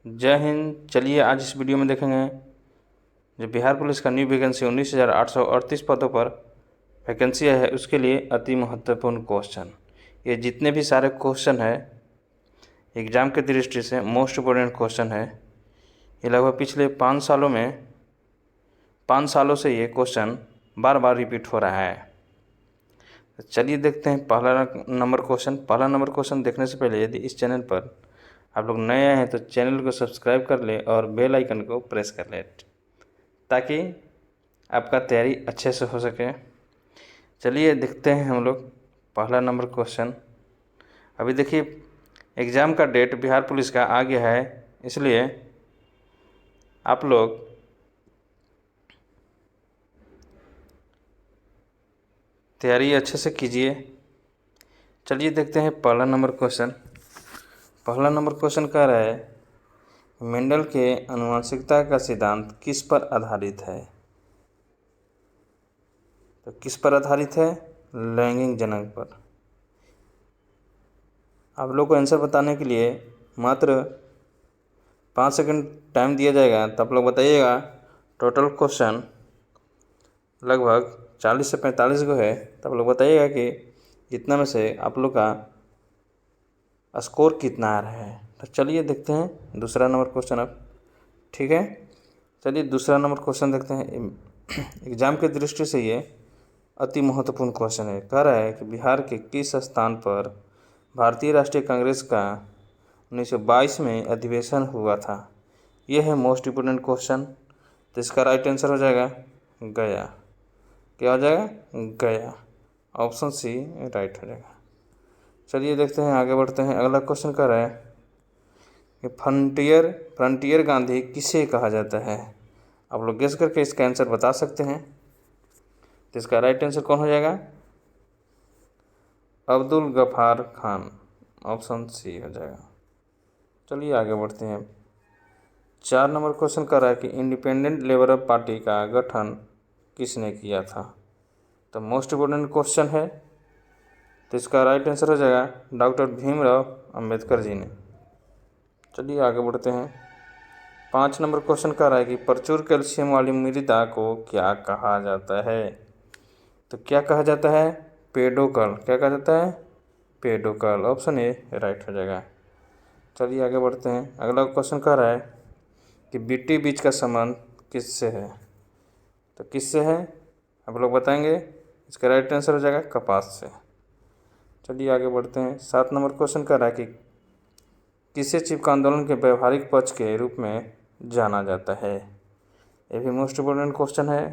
जय हिंद। चलिए आज इस वीडियो में देखेंगे जो बिहार पुलिस का न्यू वैकेंसी 19,838 पदों पर वैकेंसी है उसके लिए अति महत्वपूर्ण क्वेश्चन। ये जितने भी सारे क्वेश्चन है एग्ज़ाम के दृष्टि से मोस्ट इम्पोर्टेंट क्वेश्चन है। ये लगभग पिछले 5 सालों से ये क्वेश्चन बार बार रिपीट हो रहा है। तो चलिए देखते हैं पहला नंबर क्वेश्चन देखने से पहले यदि इस चैनल पर आप लोग नए आए हैं तो चैनल को सब्सक्राइब कर ले और बेल आइकन को प्रेस कर ले ताकि आपका तैयारी अच्छे से हो सके। चलिए देखते हैं हम लोग पहला नंबर क्वेश्चन। अभी देखिए एग्ज़ाम का डेट बिहार पुलिस का आ गया है, इसलिए आप लोग तैयारी अच्छे से कीजिए। चलिए देखते हैं पहला नंबर क्वेश्चन कह रहा है मेंडल के आनुवंशिकता का सिद्धांत किस पर आधारित है। तो किस पर आधारित है? लैंगिक जनक पर। आप लोग को आंसर बताने के लिए मात्र 5 सेकंड टाइम दिया जाएगा, तो आप लोग बताइएगा। टोटल क्वेश्चन लगभग 40 से 45 को है, तो आप लोग बताइएगा कि इतना में से आप लोग का स्कोर कितना आ रहा है। तो चलिए देखते हैं दूसरा नंबर क्वेश्चन अब। ठीक है, चलिए दूसरा नंबर क्वेश्चन देखते हैं। एग्ज़ाम की दृष्टि से ये अति महत्वपूर्ण क्वेश्चन है। कह रहा है कि बिहार के किस स्थान पर भारतीय राष्ट्रीय कांग्रेस का 1922 में अधिवेशन हुआ था। यह है मोस्ट इम्पोर्टेंट क्वेश्चन। तो इसका राइट आंसर हो जाएगा गया। क्या हो जाएगा? गया। ऑप्शन सी राइट हो जाएगा। चलिए देखते हैं, आगे बढ़ते हैं। अगला क्वेश्चन कह रहा है कि फ्रंटियर गांधी किसे कहा जाता है। आप लोग गेस करके इसका आंसर बता सकते हैं। तो इसका राइट आंसर कौन हो जाएगा? अब्दुल गफ्फार खान। ऑप्शन सी हो जाएगा। चलिए आगे बढ़ते हैं। 4 नंबर क्वेश्चन कर रहा है कि इंडिपेंडेंट लेबर पार्टी का गठन किसने किया था। तो मोस्ट इम्पोर्टेंट क्वेश्चन है, तो इसका राइट आंसर हो जाएगा डॉक्टर भीमराव अंबेडकर जी ने। चलिए आगे बढ़ते हैं। 5 नंबर क्वेश्चन कह रहा है कि प्रचुर कैल्शियम वाली मृदा को क्या कहा जाता है। तो क्या कहा जाता है? पेडोकल। क्या कहा जाता है? पेडोकल। ऑप्शन ए राइट हो जाएगा। चलिए आगे बढ़ते हैं। अगला क्वेश्चन कह रहा है कि बीटी बीज का संबंध किससे है। तो किससे है आप लोग बताएंगे। इसका राइट आंसर हो जाएगा कपास से। चलिए आगे बढ़ते हैं। 7 नंबर क्वेश्चन कह रहा है कि किसे चिपका आंदोलन के व्यवहारिक पक्ष के रूप में जाना जाता है। ये भी मोस्ट इम्पोर्टेंट क्वेश्चन है,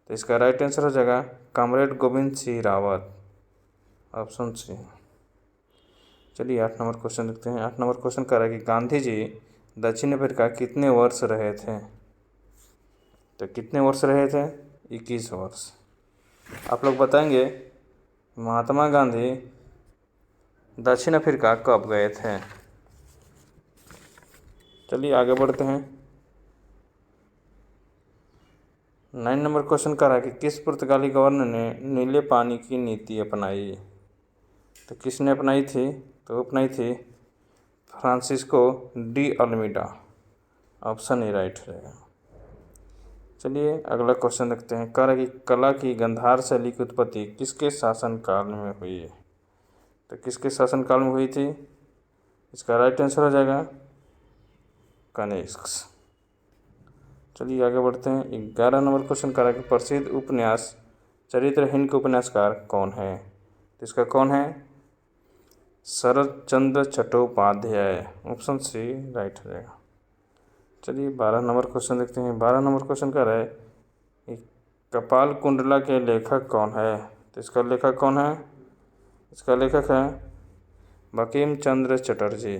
तो इसका राइट आंसर हो जाएगा comrade Govind Singh Rawat. Option C. चलिए 8 नंबर क्वेश्चन देखते हैं। 8 नंबर क्वेश्चन कह रहा है कि गांधी जी दक्षिण अफ्रीका कितने वर्ष रहे थे। तो कितने वर्ष रहे थे? 21 वर्ष। आप लोग बताएंगे महात्मा गांधी दक्षिण अफ्रीका कब गए थे। चलिए आगे बढ़ते हैं। 9 नंबर क्वेश्चन कह रहा है कि किस पुर्तगाली गवर्नर ने नीले पानी की नीति अपनाई। तो किसने अपनाई थी? तो अपनाई थी Francisco de Almeida. Option A right रहेगा। चलिए अगला क्वेश्चन देखते हैं। कह रहा है कि कला की गंधार शैली की उत्पत्ति किसके शासनकाल में हुई है। तो किसके शासनकाल में हुई थी? इसका राइट आंसर हो जाएगा कनिष्क। चलिए आगे बढ़ते हैं। 11 नंबर क्वेश्चन कह रहा है कि प्रसिद्ध उपन्यास चरित्रहीन के उपन्यासकार कौन है। तो इसका कौन है? शरद Chandra Chattopadhyay. Option C right हो जाएगा। चलिए 12 नंबर क्वेश्चन देखते हैं। 12 नंबर क्वेश्चन कह रहा है कि कपाल कुंडला के लेखक कौन है। तो इसका लेखक कौन है? इसका लेखक है बंकिम चंद्र चटर्जी।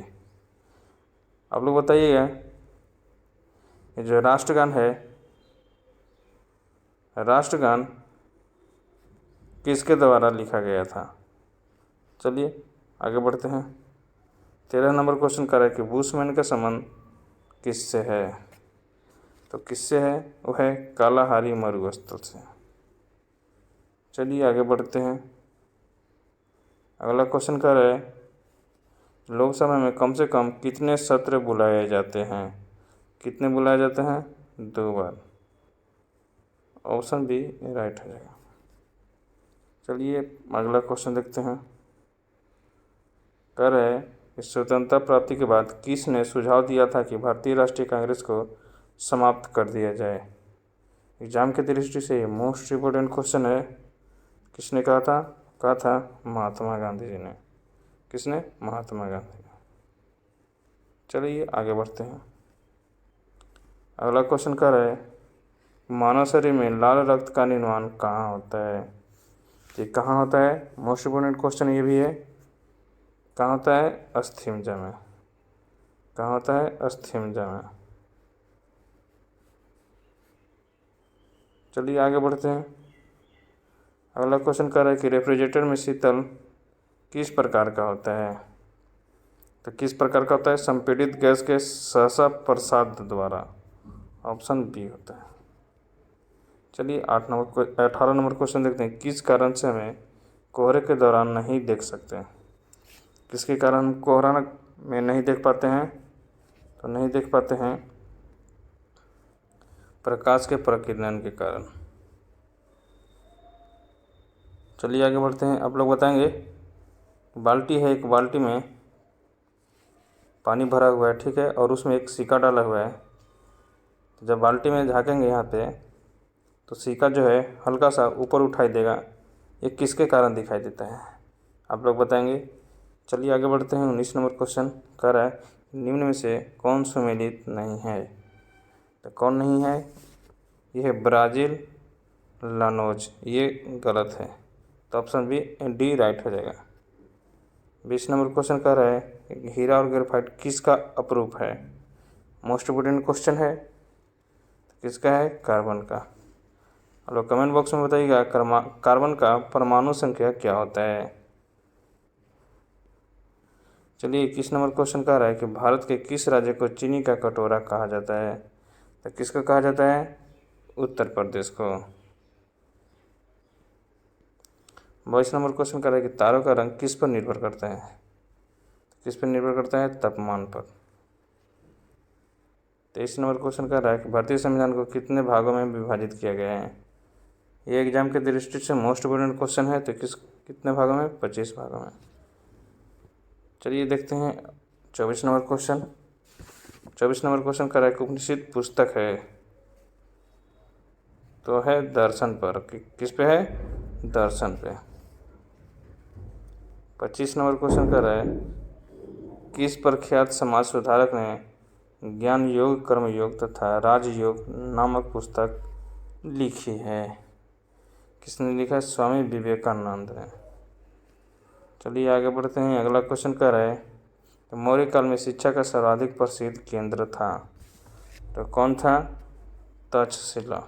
आप लोग बताइएगा ये जो राष्ट्रगान है, राष्ट्रगान किसके द्वारा लिखा गया था। चलिए आगे बढ़ते हैं। 13 नंबर क्वेश्चन कर रहा है कि बुशमैन का संबंध किससे है। तो किससे है? वो है कालाहारी मरुस्थल से। चलिए आगे बढ़ते हैं। अगला क्वेश्चन कर रहा है लोकसभा में कम से कम कितने सत्र बुलाए जाते हैं? कितने बुलाए जाते हैं? 2 बार। ऑप्शन बी राइट हो जाएगा। चलिए अगला क्वेश्चन देखते हैं। कह रहे हैं कि स्वतंत्रता प्राप्ति के बाद किसने सुझाव दिया था कि भारतीय राष्ट्रीय कांग्रेस को समाप्त कर दिया जाए? एग्जाम की दृष्टि से ये मोस्ट इम्पोर्टेंट क्वेश्चन है। किसने कहा था? महात्मा गांधी जी ने। किसने? महात्मा गांधी ने। चलिए आगे बढ़ते हैं। अगला क्वेश्चन कह रहा है मानव शरीर में लाल रक्त का निर्माण कहाँ होता है? ये कहाँ होता है? मोस्ट इम्पोर्टेंट क्वेश्चन ये भी है। कहाँ होता है? अस्थिमज्जा में। कहाँ होता है? अस्थिमज्जा में। चलिए आगे बढ़ते हैं। अगला क्वेश्चन कह रहा है कि रेफ्रिजरेटर में शीतल किस प्रकार का होता है? तो किस प्रकार का होता है? संपीड़ित गैस के सहसा प्रसाद द्वारा। ऑप्शन बी होता है। चलिए 18 नंबर क्वेश्चन देखते हैं। किस कारण से हमें कोहरे के दौरान नहीं देख सकते? किसके कारण हम कोहरा में नहीं देख पाते हैं? तो नहीं देख पाते हैं प्रकाश के प्रकीर्णन के कारण। चलिए आगे बढ़ते हैं। आप लोग बताएंगे बाल्टी है, एक बाल्टी में पानी भरा हुआ है, ठीक है, और उसमें एक सिक्का डाला हुआ है। तो जब बाल्टी में झाँकेंगे यहाँ पे तो सिक्का जो है हल्का सा ऊपर उठाई देगा। ये किसके कारण दिखाई देता है? आप लोग बताएंगे। चलिए आगे बढ़ते हैं। 19 नंबर क्वेश्चन कह रहा है निम्न में से कौन सुमेलित नहीं है? तो कौन नहीं है? यह है ब्राज़ील लानोज। ये गलत है, तो ऑप्शन बी डी राइट हो जाएगा। 20 नंबर क्वेश्चन कह रहा है हीरा और ग्रेफाइट किसका अपरूप है? मोस्ट इम्पोर्टेंट क्वेश्चन है। किसका है? कार्बन का। आप लोग कमेंट बॉक्स में बताइएगा कार्बन का परमाणु संख्या क्या होता है? चलिए 21 नंबर क्वेश्चन कह रहा है कि भारत के किस राज्य को चीनी का कटोरा कहा जाता है? तो किसको कहा जाता है? उत्तर प्रदेश को। 22 नंबर क्वेश्चन कह रहा है कि तारों का रंग किस पर निर्भर करता है? किस पर निर्भर करता है? तापमान पर। 23 नंबर क्वेश्चन कह रहा है कि भारतीय संविधान को कितने भागों में विभाजित किया गया है? ये एग्जाम के दृष्टि से मोस्ट इम्पोर्टेंट क्वेश्चन है। तो कितने भागों में? 25 भागों में। चलिए देखते हैं 24 नंबर क्वेश्चन। 24 नंबर क्वेश्चन कह रहा है कि उपनिषद पुस्तक है तो है दर्शन पर। किस पे है? दर्शन पे। 25 नंबर क्वेश्चन कर रहा है किस प्रख्यात समाज सुधारक ने ज्ञान योग, कर्म योग तथा राजयोग नामक पुस्तक लिखी है? किसने लिखा है? स्वामी विवेकानंद ने। चलिए आगे बढ़ते हैं। अगला क्वेश्चन कह रहा है तो मौर्य काल में शिक्षा का सर्वाधिक प्रसिद्ध केंद्र था, तो कौन था? तक्षशिला।